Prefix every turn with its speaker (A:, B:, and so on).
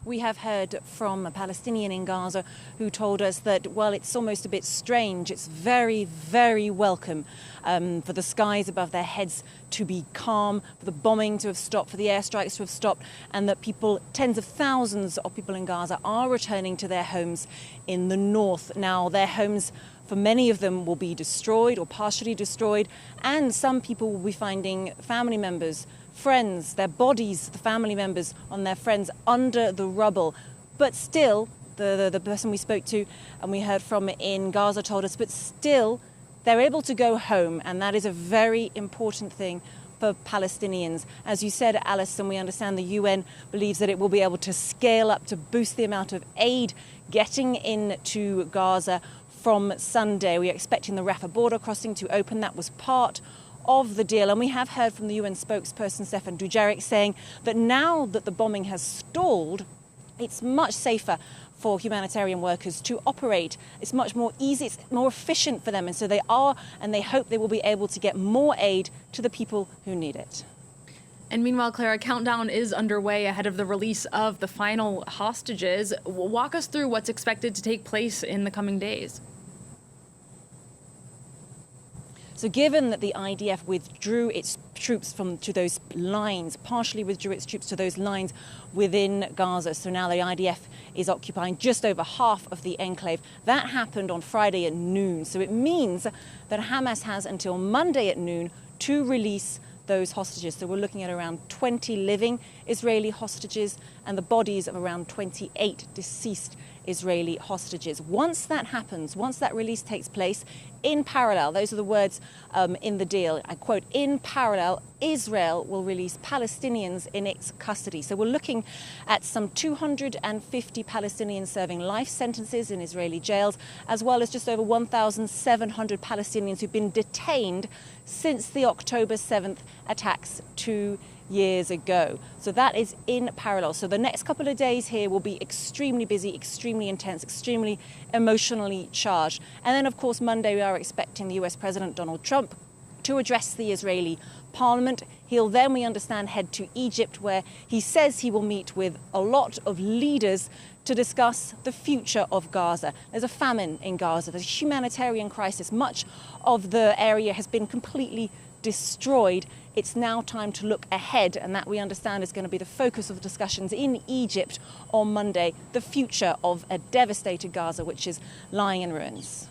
A: We have heard from a Palestinian in Gaza who told us that, well, it's almost a bit strange. It's very, very welcome for the skies above their heads to be calm, for the bombing to have stopped, for the airstrikes to have stopped, and that people, tens of thousands of people in Gaza, are returning to their homes in the north. Now, their homes, for many of them, will be destroyed or partially destroyed, and some people will be finding family members, friends, their bodies, the family members on their friends under the rubble. But still, the person we spoke to and we heard from in Gaza told us, but still they're able to go home, and that is a very important thing for Palestinians. As you said, Alison, we understand the UN believes that it will be able to scale up to boost the amount of aid getting into Gaza from Sunday. We are expecting the Rafah border crossing to open. That was part of the deal. And we have heard from the UN spokesperson, Stefan Dujarric, saying that now that the bombing has stalled, it's much safer for humanitarian workers to operate. It's much more easy, it's more efficient for them. And so they are, and they hope they will be able to get more aid to the people who need it.
B: And meanwhile, Claire, a countdown is underway ahead of the release of the final hostages. Walk us through what's expected to take place in the coming days.
A: So given that the IDF withdrew its troops to those lines, partially withdrew its troops to those lines within Gaza, so now the IDF is occupying just over half of the enclave. That happened on Friday at noon. So it means that Hamas has until Monday at noon to release those hostages. So we're looking at around 20 living Israeli hostages and the bodies of around 28 deceased Israeli hostages. Once that happens, once that release takes place, in parallel, those are the words in the deal, I quote, in parallel, Israel will release Palestinians in its custody. So we're looking at some 250 Palestinians serving life sentences in Israeli jails, as well as just over 1,700 Palestinians who've been detained since the October 7th attacks 2 years ago. So that is in parallel. So the next couple of days here will be extremely busy, extremely intense, extremely emotionally charged. And then, of course, Monday we are expecting the US President Donald Trump to address the Israeli parliament. He'll then, we understand, head to Egypt, where he says he will meet with a lot of leaders to discuss the future of Gaza. There's a famine in Gaza. There's a humanitarian crisis. Much of the area has been completely destroyed. It's now time to look ahead, and that, we understand, is going to be the focus of discussions in Egypt on Monday, the future of a devastated Gaza, which is lying in ruins.